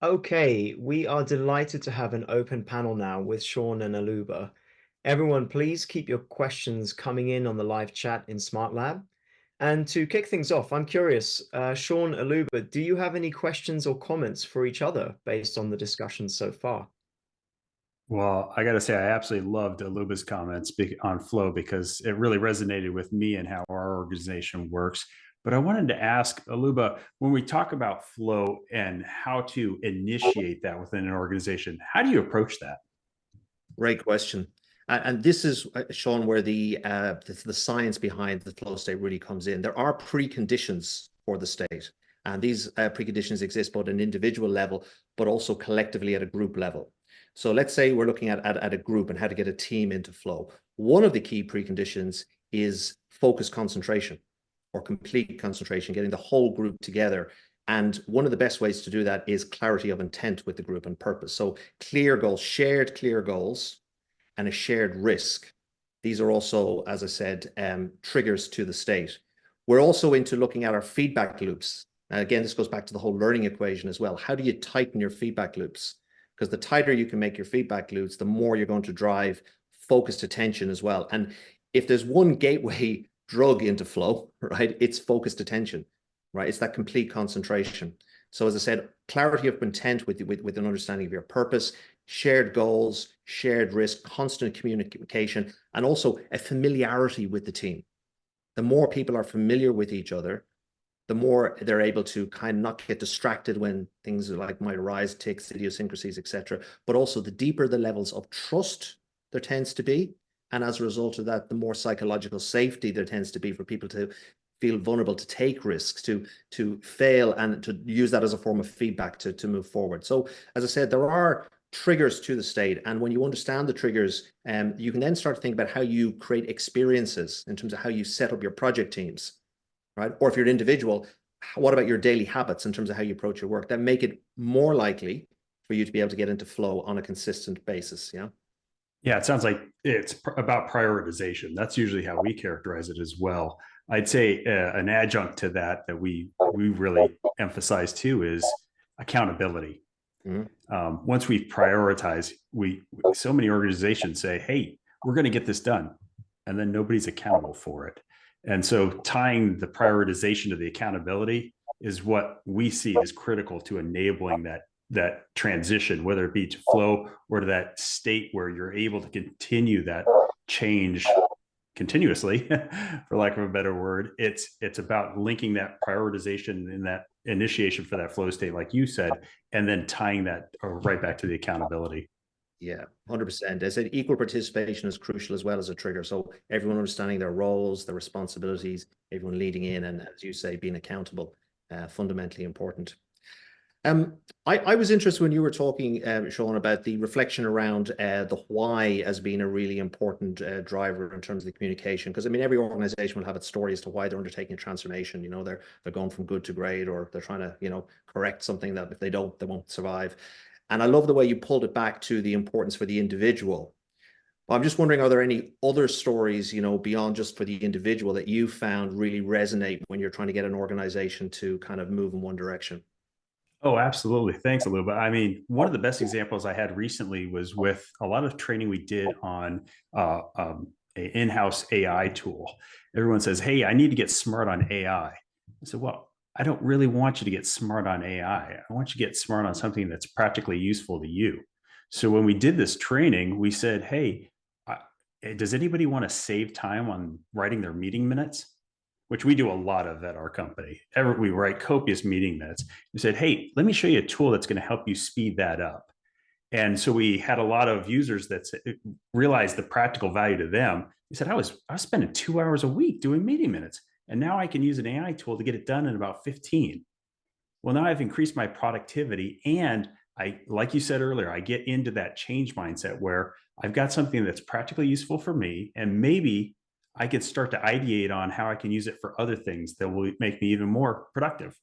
Okay, we are delighted to have an open panel now with Sean and Aluba. Everyone, please keep your questions coming in on the live chat in SmartLab. And to kick things off, I'm curious, Sean, Aluba, do you have any questions or comments for each other based on the discussion so far? Well, I got to say, I absolutely loved Aluba's comments on flow because it really resonated with me and how our organization works. But I wanted to ask Aluba, when we talk about flow and how to initiate that within an organization, how do you approach that? Great question. And this is, Sean, where the science behind the flow state really comes in. There are preconditions for the state, and these preconditions exist both at an individual level, but also collectively at a group level. So let's say we're looking at a group and how to get a team into flow. One of the key preconditions is focused concentration or complete concentration, getting the whole group together. And one of the best ways to do that is clarity of intent with the group and purpose. So clear goals, shared clear goals, and a shared risk. These are also, as I said, triggers to the state. We're also into looking at our feedback loops. And again, this goes back to the whole learning equation as well. How do you tighten your feedback loops? Because the tighter you can make your feedback loops, the more you're going to drive focused attention as well. And if there's one gateway drug into flow, right, it's focused attention, right? It's that complete concentration. So as I said, clarity of intent with an understanding of your purpose, shared goals, shared risk, constant communication, and also a familiarity with the team. The more people are familiar with each other, the more they're able to kind of not get distracted when things like might arise, tics, idiosyncrasies, etc. But also the deeper the levels of trust there tends to be. And as a result of that, the more psychological safety there tends to be for people to feel vulnerable, to take risks, to fail, and to use that as a form of feedback to move forward. So as I said, there are triggers to the state. And when you understand the triggers, you can then start to think about how you create experiences in terms of how you set up your project teams, right? Or if you're an individual, what about your daily habits in terms of how you approach your work that make it more likely for you to be able to get into flow on a consistent basis? Yeah. Yeah, it sounds like it's about prioritization. That's usually how we characterize it as well. I'd say an adjunct to that we really emphasize too is accountability. Once we prioritize, we so many organizations say, "Hey, we're going to get this done," and then nobody's accountable for it. And so, tying the prioritization to the accountability is what we see as critical to enabling that transition, whether it be to flow or to that state where you're able to continue that change continuously, for lack of a better word. It's about linking that prioritization and that initiation for that flow state, like you said, and then tying that right back to the accountability. Yeah, 100%. I said equal participation is crucial as well as a trigger. So everyone understanding their roles, their responsibilities, everyone leading in, and as you say, being accountable, fundamentally important. I was interested when you were talking, Sean, about the reflection around the why as being a really important driver in terms of the communication. Because I mean, every organization will have its story as to why they're undertaking a transformation. You know, they're going from good to great, or they're trying to, correct something that if they don't, they won't survive. And I love the way you pulled it back to the importance for the individual. I'm just wondering, are there any other stories, beyond just for the individual that you found really resonate when you're trying to get an organization to kind of move in one direction? Oh, absolutely. Thanks, Aluba. I mean, one of the best examples I had recently was with a lot of training we did on an in-house AI tool. Everyone says, "Hey, I need to get smart on AI." I said, "Well, I don't really want you to get smart on AI. I want you to get smart on something that's practically useful to you." So when we did this training, we said, "Hey, does anybody want to save time on writing their meeting minutes?" Which we do a lot of at our company. We write copious meeting minutes. We said, "Hey, let me show you a tool that's going to help you speed that up." And so we had a lot of users that realized the practical value to them. They said, I was spending 2 hours a week doing meeting minutes, and now I can use an AI tool to get it done in about 15. Well, now I've increased my productivity, and like you said earlier, I get into that change mindset where I've got something that's practically useful for me, and maybe I could start to ideate on how I can use it for other things that will make me even more productive.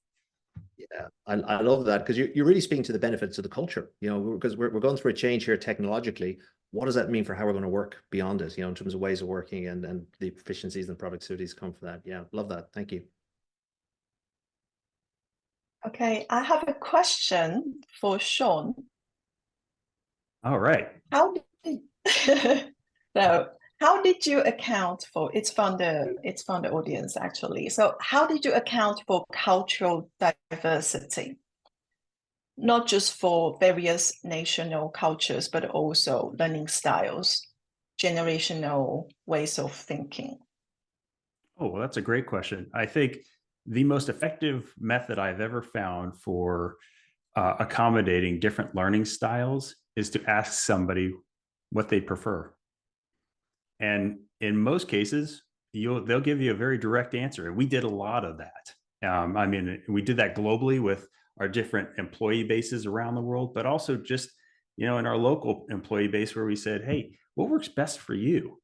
Yeah, I love that, because you're really speaking to the benefits of the culture, because we're going through a change here technologically. What does that mean for how we're going to work beyond it, in terms of ways of working and the efficiencies and productivities come from that? Yeah, love that. Thank you. Okay, I have a question for Sean. All right. How did so how did you account for it's from the audience actually. So how did you account for cultural diversity? Not just for various national cultures, but also learning styles, generational ways of thinking. Oh, well, that's a great question. I think the most effective method I've ever found for accommodating different learning styles is to ask somebody what they prefer. And in most cases, they'll give you a very direct answer. And we did a lot of that. I mean, we did that globally with our different employee bases around the world, but also just, in our local employee base where we said, hey, what works best for you?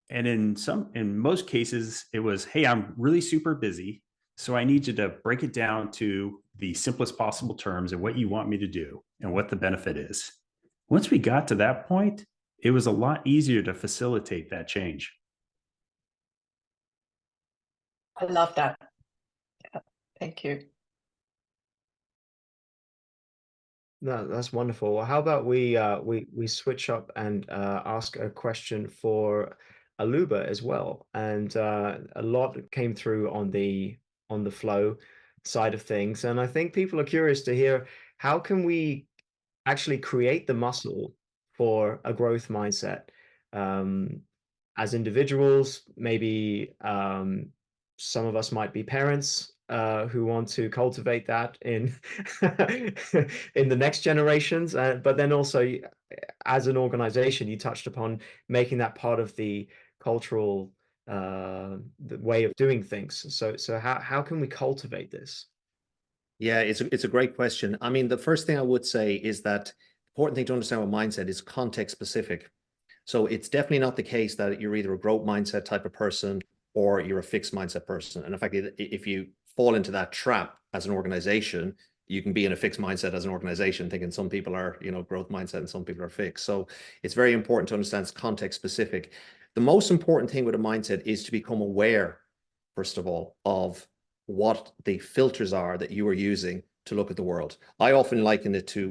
And in most cases, it was, hey, I'm really super busy. So I need you to break it down to the simplest possible terms and what you want me to do and what the benefit is. Once we got to that point, it was a lot easier to facilitate that change. I love that. Thank you. No, that's wonderful. Well, how about we switch up and ask a question for Aluba as well? And a lot came through on the flow side of things, and I think people are curious to hear how can we actually create the muscle for a growth mindset as individuals. Maybe some of us might be parents who want to cultivate that in in the next generations, but then also as an organization, you touched upon making that part of the cultural the way of doing things. So how can we cultivate this? Yeah, it's a great question. I mean, the first thing I would say is that the important thing to understand with mindset is context specific. So it's definitely not the case that you're either a growth mindset type of person or you're a fixed mindset person. And in fact, if you fall into that trap as an organization, you can be in a fixed mindset as an organization, thinking some people are, growth mindset and some people are fixed. So it's very important to understand it's context specific. The most important thing with a mindset is to become aware, first of all, of what the filters are that you are using to look at the world. I often liken it to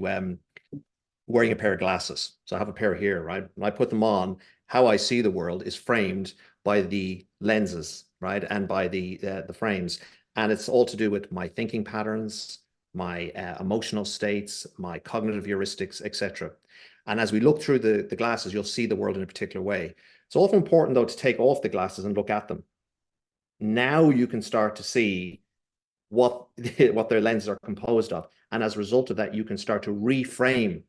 wearing a pair of glasses. So I have a pair here, right? When I put them on, how I see the world is framed by the lenses, right? And by the frames. And it's all to do with my thinking patterns, my emotional states, my cognitive heuristics, etc. And as we look through the glasses, you'll see the world in a particular way. It's also important, though, to take off the glasses and look at them. Now you can start to see what their lenses are composed of. And as a result of that, you can start to reframe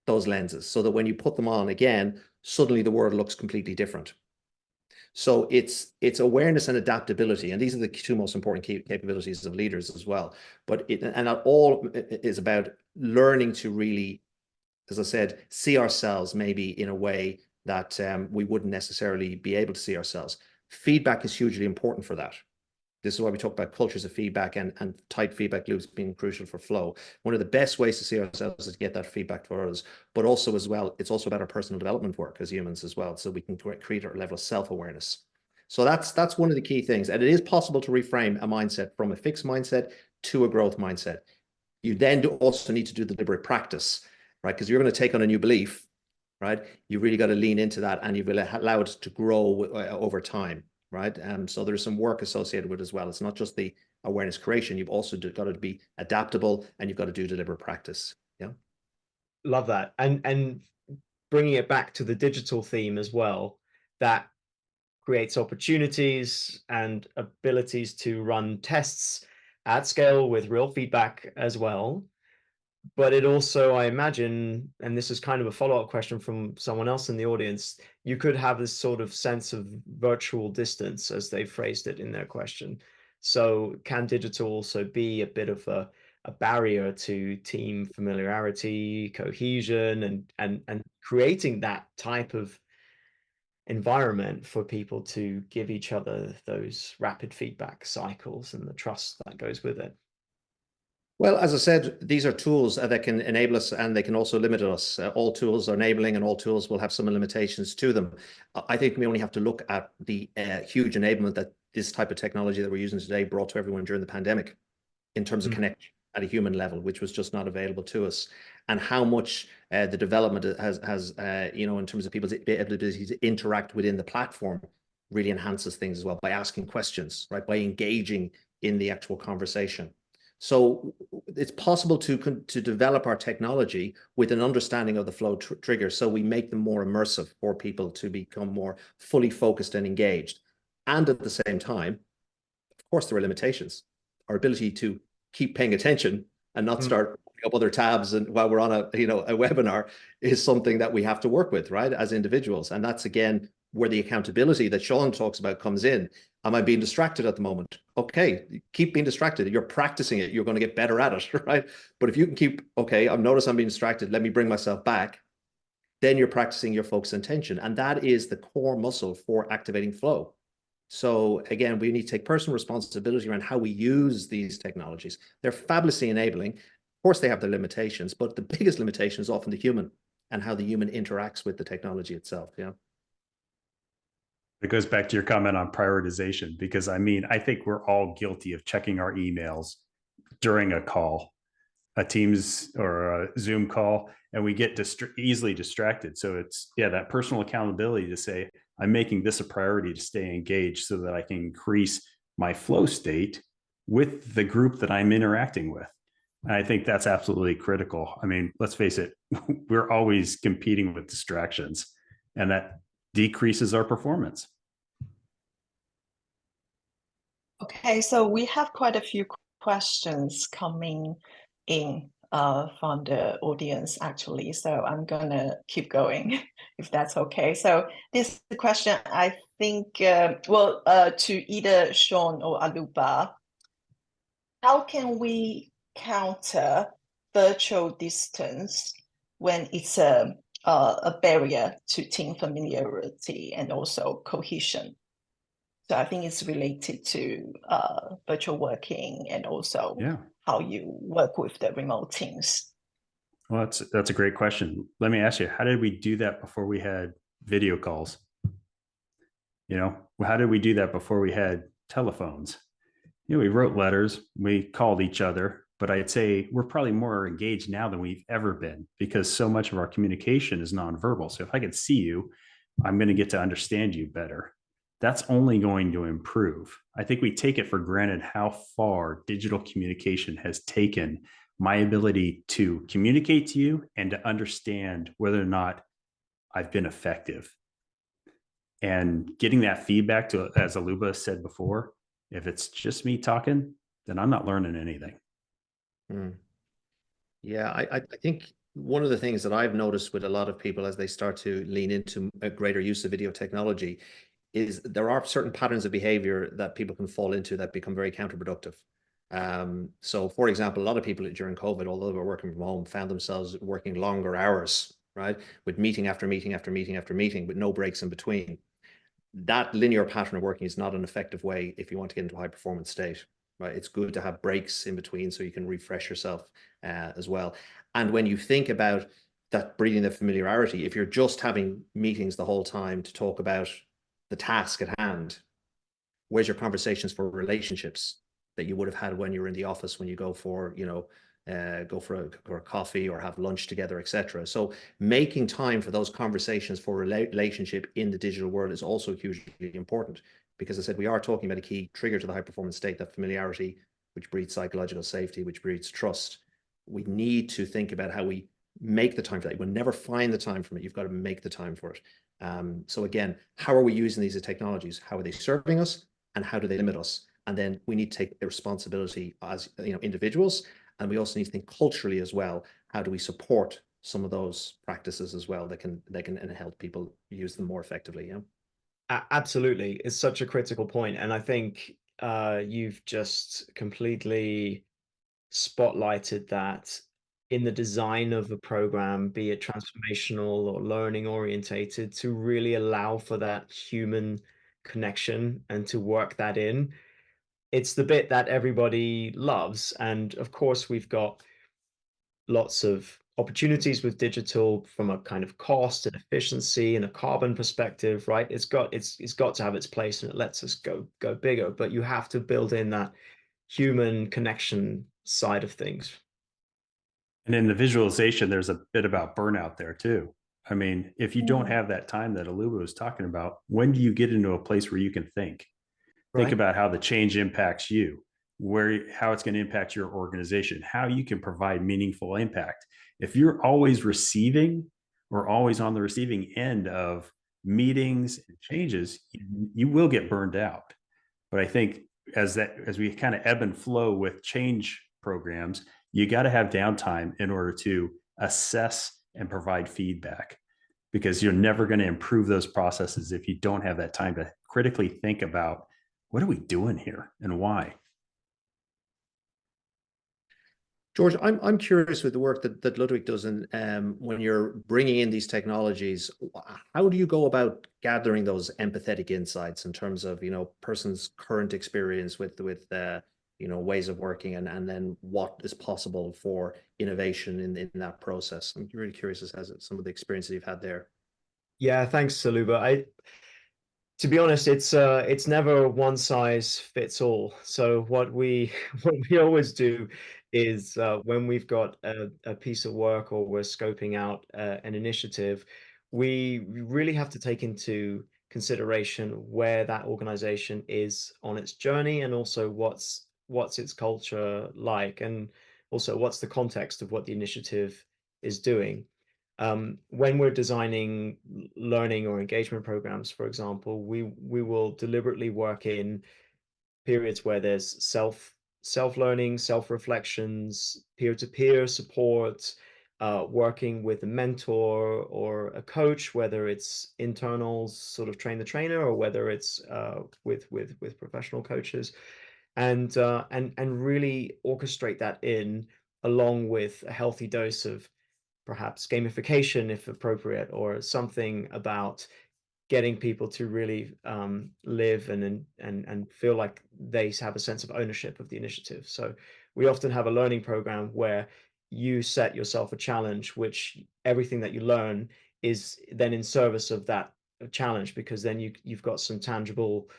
those lenses so that when you put them on again, suddenly the world looks completely different. So it's awareness and adaptability. And these are the two most important capabilities of leaders as well. But it all is about learning to really, as I said, see ourselves maybe in a way that we wouldn't necessarily be able to see ourselves. Feedback is hugely important for that. This is why we talk about cultures of feedback and tight feedback loops being crucial for flow. One of the best ways to see ourselves is to get that feedback for others, but also as well, it's also about our personal development work as humans as well, so we can create our level of self-awareness. So that's one of the key things. And it is possible to reframe a mindset from a fixed mindset to a growth mindset. You then also need to do the deliberate practice, right? Because you're going to take on a new belief, right? You really got to lean into that and you will allow it to grow over time. Right. So there's some work associated with it as well. It's not just the awareness creation. You've also got to be adaptable and you've got to do deliberate practice. Yeah. Love that. And bringing it back to the digital theme as well, that creates opportunities and abilities to run tests at scale with real feedback as well. But it also, I imagine, and this is kind of a follow-up question from someone else in the audience, you could have this sort of sense of virtual distance, as they phrased it in their question. So can digital also be a bit of a barrier to team familiarity, cohesion, and creating that type of environment for people to give each other those rapid feedback cycles and the trust that goes with it? Well, as I said, these are tools that can enable us and they can also limit us. All tools are enabling and all tools will have some limitations to them. I think we only have to look at the huge enablement that this type of technology that we're using today brought to everyone during the pandemic. in terms of connection at a human level, which was just not available to us, and how much the development has in terms of people's ability to interact within the platform really enhances things as well by asking questions, right? By engaging in the actual conversation. So it's possible to develop our technology with an understanding of the flow triggers, so we make them more immersive for people to become more fully focused and engaged. And at the same time, of course, there are limitations. Our ability to keep paying attention and not start up other tabs and while we're on a webinar is something that we have to work with, right, as individuals. And that's again where the accountability that Sean talks about comes in. Am I being distracted at the moment? Okay, keep being distracted. You're practicing it. You're going to get better at it, right? But if you can keep, okay, I've noticed I'm being distracted. Let me bring myself back. Then you're practicing your focus and attention. And that is the core muscle for activating flow. So again, we need to take personal responsibility around how we use these technologies. They're fabulously enabling. Of course, they have their limitations, but the biggest limitation is often the human and how the human interacts with the technology itself. Yeah. It goes back to your comment on prioritization, because I mean, I think we're all guilty of checking our emails during a call, a Teams or a Zoom call, and we get easily distracted. So it's, yeah, that personal accountability to say, I'm making this a priority to stay engaged so that I can increase my flow state with the group that I'm interacting with. And I think that's absolutely critical. I mean, let's face it, we're always competing with distractions, and that decreases our performance. Okay, so we have quite a few questions coming in from the audience actually. So I'm gonna keep going if that's okay. So this is the question I think, to either Sean or Aluba. How can we counter virtual distance when it's a barrier to team familiarity and also cohesion? So I think it's related to virtual working and also how you work with the remote teams. Well, that's a great question. Let me ask you, how did we do that before we had video calls? How did we do that before we had telephones? We wrote letters, we called each other, but I'd say we're probably more engaged now than we've ever been, because so much of our communication is nonverbal. So if I could see you, I'm going to get to understand you better. That's only going to improve. I think we take it for granted how far digital communication has taken my ability to communicate to you and to understand whether or not I've been effective. And getting that feedback, to, as Aluba said before, if it's just me talking, then I'm not learning anything. Yeah, I think one of the things that I've noticed with a lot of people as they start to lean into a greater use of video technology is there are certain patterns of behavior that people can fall into that become very counterproductive. So for example, a lot of people during COVID, although they were working from home, found themselves working longer hours, right? With meeting after meeting after meeting after meeting, with no breaks in between. That linear pattern of working is not an effective way if you want to get into a high performance state, right? It's good to have breaks in between so you can refresh yourself as well. And when you think about that, breeding the familiarity, if you're just having meetings the whole time to talk about the task at hand, where's your conversations for relationships that you would have had when you were in the office, when you go for, go for a coffee or have lunch together, etc. So making time for those conversations for relationship in the digital world is also hugely important, because I said we are talking about a key trigger to the high performance state, that familiarity, which breeds psychological safety, which breeds trust. We need to think about how we make the time for that. We'll never find the time for it. You've got to make the time for it. So again, how are we using these technologies? How are they serving us, and how do they limit us? And then we need to take the responsibility as individuals, and we also need to think culturally as well. How do we support some of those practices as well that can help people use them more effectively? Yeah, absolutely. It's such a critical point, and I think you've just completely spotlighted that in the design of a program, be it transformational or learning orientated, to really allow for that human connection and to work that in. It's the bit that everybody loves. And of course, we've got lots of opportunities with digital from a kind of cost and efficiency and a carbon perspective, right? It's got to have its place, and it lets us go bigger. But you have to build in that human connection side of things. And in the visualization, there's a bit about burnout there too. I mean, if you don't have that time that Aluba was talking about, when do you get into a place where you can think? Think Right. about how the change impacts you, how it's going to impact your organization, how you can provide meaningful impact. If you're always receiving or always on the receiving end of meetings and changes, you will get burned out. But I think as we kind of ebb and flow with change programs, you got to have downtime in order to assess and provide feedback, because you're never going to improve those processes if you don't have that time to critically think about, what are we doing here and why? George, I'm curious with the work that Ludic does, and when you're bringing in these technologies, how do you go about gathering those empathetic insights in terms of, person's current experience with ways of working, and then what is possible for innovation in that process? I'm really curious as some of the experiences you've had there. Yeah, thanks, Aluba. To be honest, it's never one size fits all. So what we always do is when we've got a piece of work or we're scoping out an initiative, we really have to take into consideration where that organization is on its journey, and also what's its culture like, and also what's the context of what the initiative is doing. When we're designing learning or engagement programs, for example, we will deliberately work in periods where there's self-learning, self-reflections, peer-to-peer support, working with a mentor or a coach, whether it's internals, sort of train the trainer, or whether it's with professional coaches, and really orchestrate that in, along with a healthy dose of perhaps gamification if appropriate, or something about getting people to really live and feel like they have a sense of ownership of the initiative. So we often have a learning program where you set yourself a challenge, which everything that you learn is then in service of that challenge, because then you've got some tangible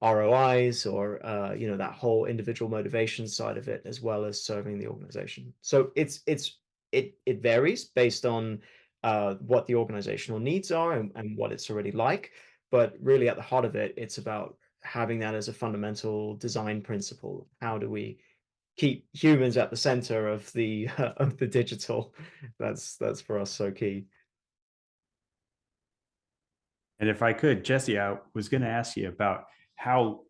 ROIs, or that whole individual motivation side of it, as well as serving the organization. So it varies based on what the organizational needs are, and what it's already like. But really, at the heart of it, it's about having that as a fundamental design principle. How do we keep humans at the center of the of the digital? That's for us so key. And if I could, Jessie, I was going to ask you about how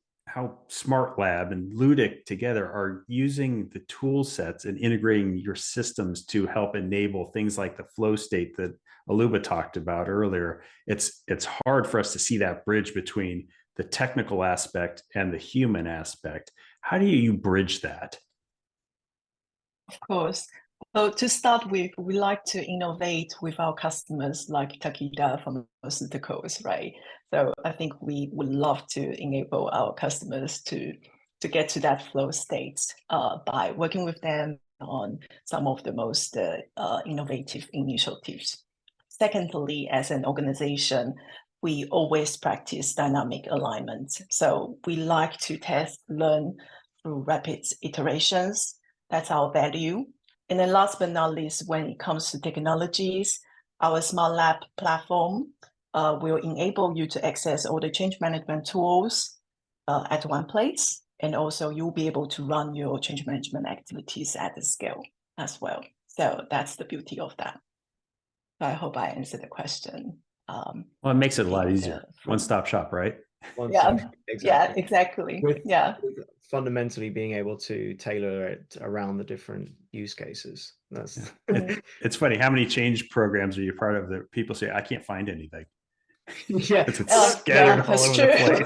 SmartLab and Ludic together are using the tool sets and integrating your systems to help enable things like the flow state that Aluba talked about earlier. It's hard for us to see that bridge between the technical aspect and the human aspect. How do you bridge that? Of course. So to start with, we like to innovate with our customers like Takeda Pharmaceuticals, right? So I think we would love to enable our customers to get to that flow state by working with them on some of the most innovative initiatives. Secondly, as an organization, we always practice dynamic alignment. So we like to test, learn through rapid iterations. That's our value. And then last but not least, when it comes to technologies, our SmartLab platform will enable you to access all the change management tools at one place. And also you'll be able to run your change management activities at the scale as well. So that's the beauty of that. So I hope I answered the question. Well, it makes it a lot easier. One-stop shop, right? Exactly. With fundamentally being able to tailor it around the different use cases. That's it's funny, how many change programs are you part of that people say, I can't find anything? Yeah, it's scattered all over the place.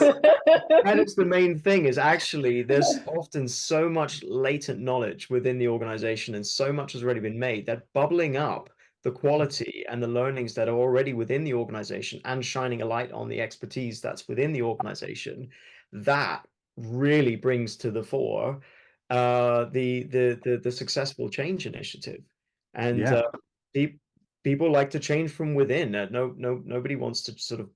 That is the main thing, is actually there's often so much latent knowledge within the organization, and so much has already been made, that bubbling up the quality and the learnings that are already within the organization, and shining a light on the expertise that's within the organization, that really brings to the fore the successful change initiative. And people like to change from within. Nobody wants to sort of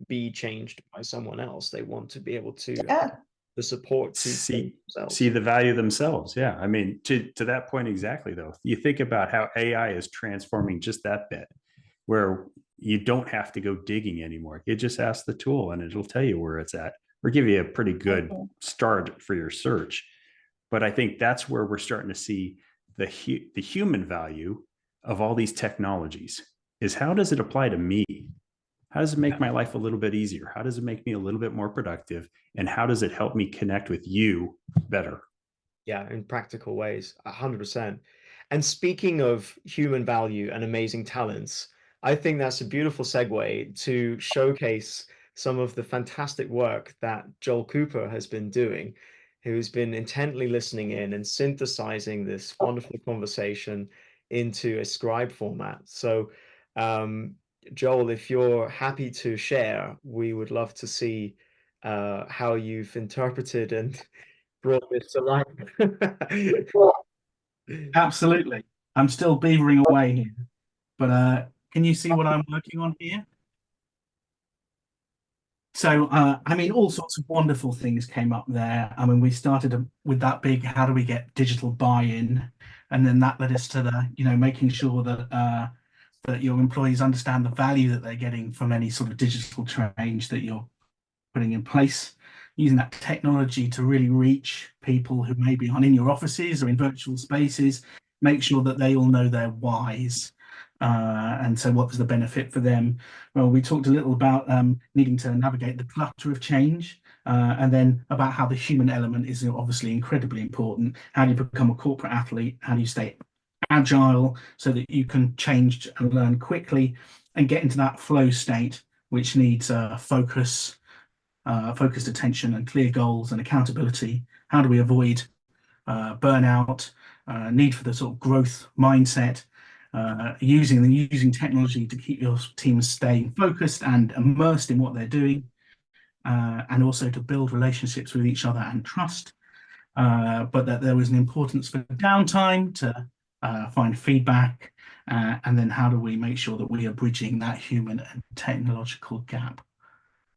be changed by someone else. They want to be able to the support to see themselves. the value themselves. Yeah, I mean, to that point exactly, though, you think about how AI is transforming just that bit, where you don't have to go digging anymore. You just ask the tool and it'll tell you where it's at, or give you a pretty good start for your search. But I think that's where we're starting to see the human value of all these technologies is, how does it apply to me? How does it make my life a little bit easier? How does it make me a little bit more productive? And how does it help me connect with you better? Yeah, in practical ways, 100%. And speaking of human value and amazing talents, I think that's a beautiful segue to showcase some of the fantastic work that Joel Cooper has been doing, who's been intently listening in and synthesizing this wonderful conversation into a scribe format. So, Joel, if you're happy to share, we would love to see how you've interpreted and brought this to life. Absolutely. I'm still beavering away here, but can you see what I'm working on here? So, I mean, all sorts of wonderful things came up there. I mean, we started with that big, how do we get digital buy-in? And then that led us to the, making sure that that your employees understand the value that they're getting from any sort of digital change that you're putting in place, using that technology to really reach people who maybe aren't in your offices or in virtual spaces, make sure that they all know their whys. And so what was the benefit for them? Well, we talked a little about needing to navigate the clutter of change, and then about how the human element is obviously incredibly important. How do you become a corporate athlete? How do you stay agile so that you can change and learn quickly and get into that flow state, which needs focused attention and clear goals and accountability? How do we avoid burnout, need for the sort of growth mindset, using technology to keep your team staying focused and immersed in what they're doing, and also to build relationships with each other and trust, but that there was an importance for downtime to find feedback, and then how do we make sure that we are bridging that human and technological gap?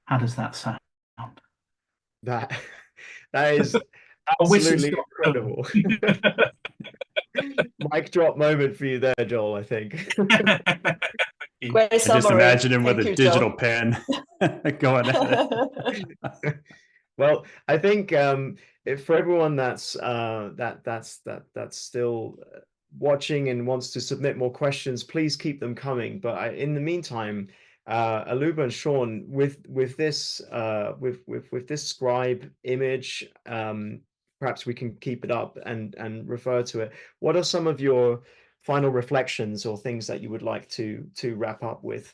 How does that sound? That is I wish it's absolutely incredible. Mic drop moment for you there, Joel, I think. Great I just summary. imagine him with Thank a you, digital Joel. pen going at it. Well, I think for everyone that's still watching and wants to submit more questions, please keep them coming. But in the meantime, Aluba and Sean, with this scribe image, perhaps we can keep it up and refer to it. What are some of your final reflections or things that you would like to wrap up with?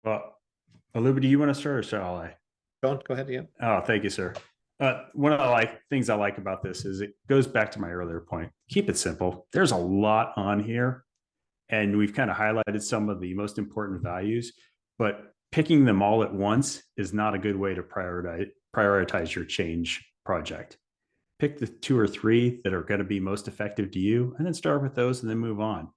Well, Aluba, do you want to start or shall I? John, go ahead again. Oh, thank you, sir. One of the things I like about this is it goes back to my earlier point. Keep it simple. There's a lot on here, and we've kind of highlighted some of the most important values, but picking them all at once is not a good way to prioritize your change project. Pick the 2 or 3 that are going to be most effective to you, and then start with those and then move on.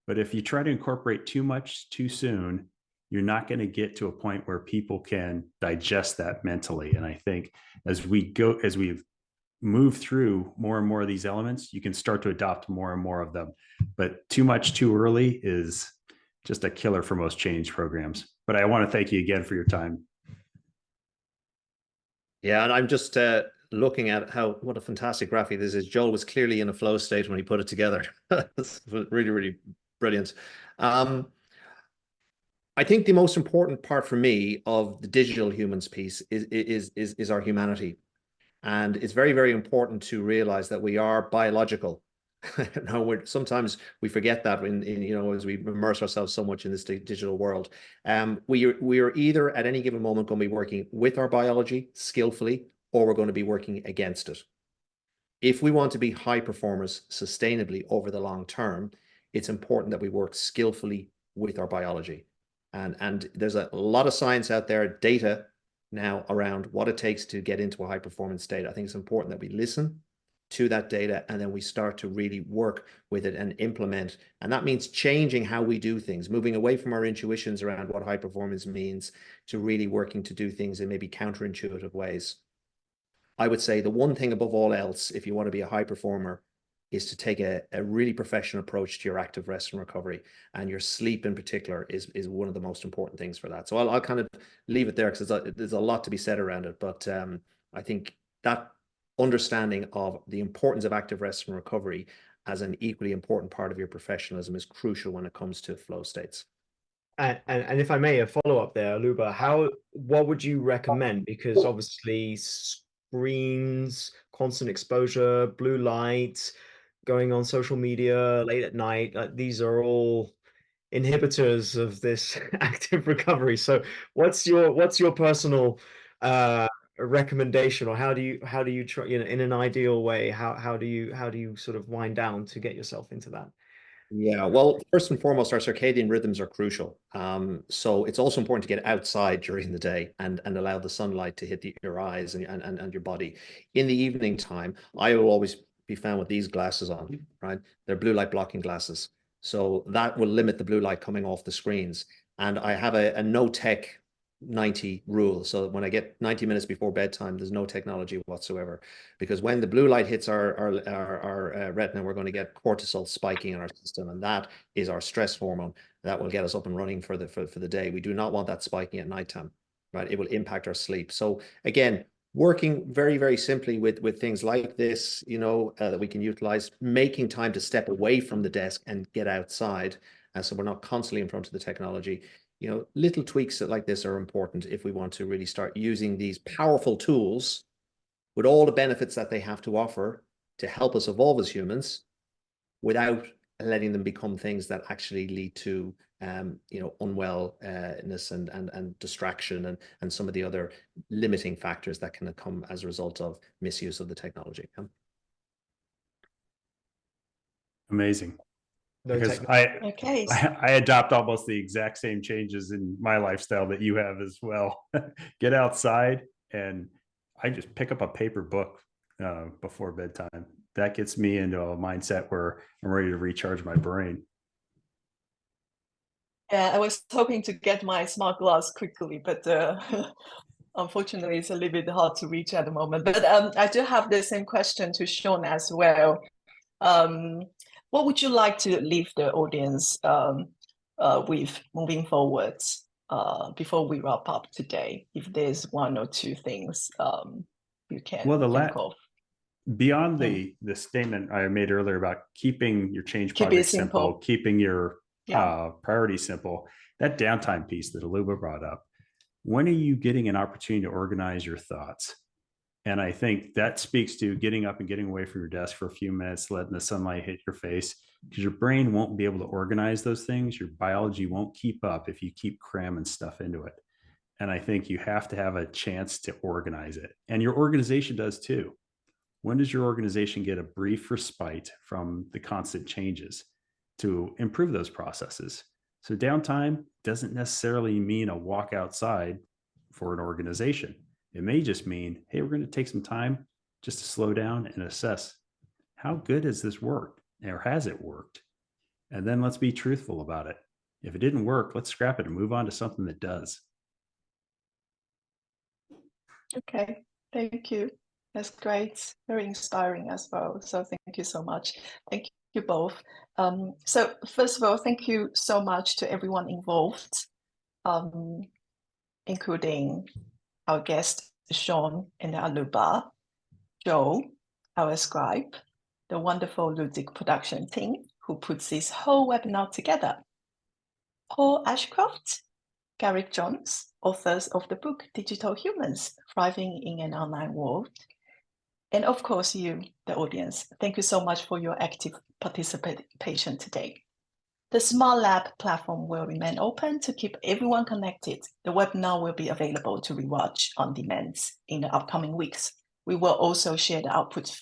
But if you try to incorporate too much too soon, you're not going to get to a point where people can digest that mentally. And I think as we move through more and more of these elements, you can start to adopt more and more of them. But too much too early is just a killer for most change programs. But I want to thank you again for your time. Yeah, and I'm just looking at what a fantastic graphic this is. Joel was clearly in a flow state when he put it together. It's really, really brilliant. I think the most important part for me of the digital humans piece is our humanity. And it's very, very important to realize that we are biological. Now, sometimes we forget that as we immerse ourselves so much in this digital world. We are either at any given moment going to be working with our biology skillfully, or we're going to be working against it. If we want to be high performers sustainably over the long term, it's important that we work skillfully with our biology. And there's a lot of science out there, data now around what it takes to get into a high performance state. I think it's important that we listen to that data, and then we start to really work with it and implement. And that means changing how we do things, moving away from our intuitions around what high performance means to really working to do things in maybe counterintuitive ways. I would say the one thing above all else, if you want to be a high performer, is to take a really professional approach to your active rest and recovery, and your sleep in particular is one of the most important things for that. So I'll kind of leave it there, because there's a lot to be said around it. But I think that understanding of the importance of active rest and recovery as an equally important part of your professionalism is crucial when it comes to flow states. And if I may, a follow-up there, Aluba, what would you recommend? Because obviously screens, constant exposure, blue light, going on social media late at night, these are all inhibitors of this active recovery. So what's your personal recommendation, or how do you try, in an ideal way, how do you sort of wind down to get yourself into that? Yeah, well, first and foremost, our circadian rhythms are crucial. So it's also important to get outside during the day and allow the sunlight to hit your eyes and your body. In the evening time, I will always be found with these glasses on, right? They're blue light blocking glasses. So that will limit the blue light coming off the screens. And I have a no tech 90 rule. So when I get 90 minutes before bedtime, there's no technology whatsoever, because when the blue light hits our retina, we're going to get cortisol spiking in our system, and that is our stress hormone that will get us up and running for the day. We do not want that spiking at nighttime, right? It will impact our sleep. So again, working very, very simply with things like this, that we can utilize, making time to step away from the desk and get outside, so we're not constantly in front of the technology. Little tweaks like this are important if we want to really start using these powerful tools with all the benefits that they have to offer to help us evolve as humans, without letting them become things that actually lead to unwellness and distraction and some of the other limiting factors that can come as a result of misuse of the technology. Amazing. No Because Okay. I adopt almost the exact same changes in my lifestyle that you have as well. Get outside, and I just pick up a paper book before bedtime. That gets me into a mindset where I'm ready to recharge my brain. Yeah, I was hoping to get my smart glass quickly, but unfortunately, it's a little bit hard to reach at the moment. But I do have the same question to Sean as well. What would you like to leave the audience with moving forward before we wrap up today? If there's one or two things you can think of. Beyond the statement I made earlier about keeping your change Keep project it simple, keeping your priorities simple, that downtime piece that Aluba brought up, when are you getting an opportunity to organize your thoughts? And I think that speaks to getting up and getting away from your desk for a few minutes, letting the sunlight hit your face, because your brain won't be able to organize those things. Your biology won't keep up if you keep cramming stuff into it. And I think you have to have a chance to organize it. And your organization does too. When does your organization get a brief respite from the constant changes to improve those processes? So downtime doesn't necessarily mean a walk outside for an organization. It may just mean, hey, we're going to take some time just to slow down and assess, how good has this worked, or has it worked? And then let's be truthful about it. If it didn't work, let's scrap it and move on to something that does. Okay, thank you. That's great. Very inspiring as well. So thank you so much. Thank you both. So first of all, thank you so much to everyone involved, including our guest, Sean and Aluba, Joe, our scribe, the wonderful Ludic production team who puts this whole webinar together, Paul Ashcroft, Garrick Jones, authors of the book Digital Humans, Thriving in an Online World, and of course you, the audience. Thank you so much for your active participation today. The SmartLab platform will remain open to keep everyone connected. The webinar will be available to rewatch on demand in the upcoming weeks. We will also share the outputs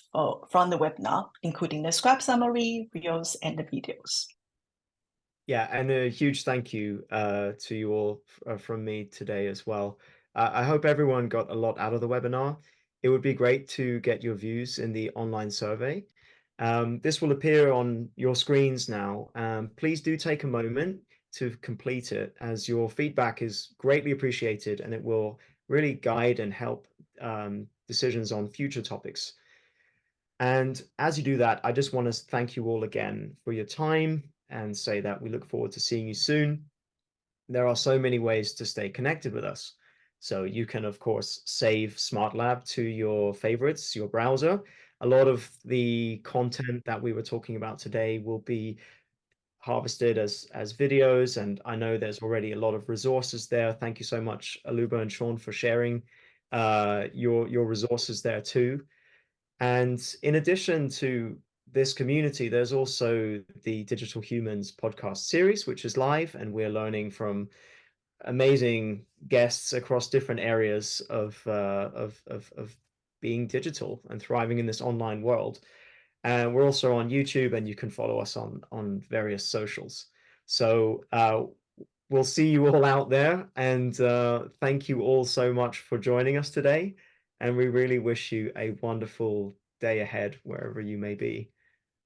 from the webinar, including the scribe summary, videos, and the videos. Yeah, and a huge thank you to you all from me today as well. I hope everyone got a lot out of the webinar. it would be great to get your views in the online survey. This will appear on your screens now. Please do take a moment to complete it, as your feedback is greatly appreciated and it will really guide and help decisions on future topics. And as you do that, I just want to thank you all again for your time and say that we look forward to seeing you soon. There are so many ways to stay connected with us. So you can, of course, save SmartLab to your favorites, your browser. A lot of the content that we were talking about today will be harvested as videos, and I know there's already a lot of resources there. Thank you so much, Aluba and Sean, for sharing your resources there too. And in addition to this community, there's also the Digital Humans podcast series, which is live, and we're learning from amazing guests across different areas of being digital and thriving in this online world. And we're also on YouTube, and you can follow us on various socials. So we'll see you all out there, and thank you all so much for joining us today. And we really wish you a wonderful day ahead, wherever you may be.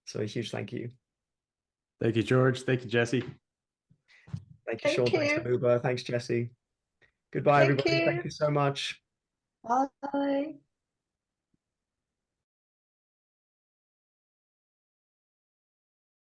So a huge thank you. Thank you, George. Thank you, Jessie. Thank you, Sean. Thank Thanks, you. Aluba. Thanks, Jessie. Goodbye, Thank everybody. you. Thank you so much. Bye.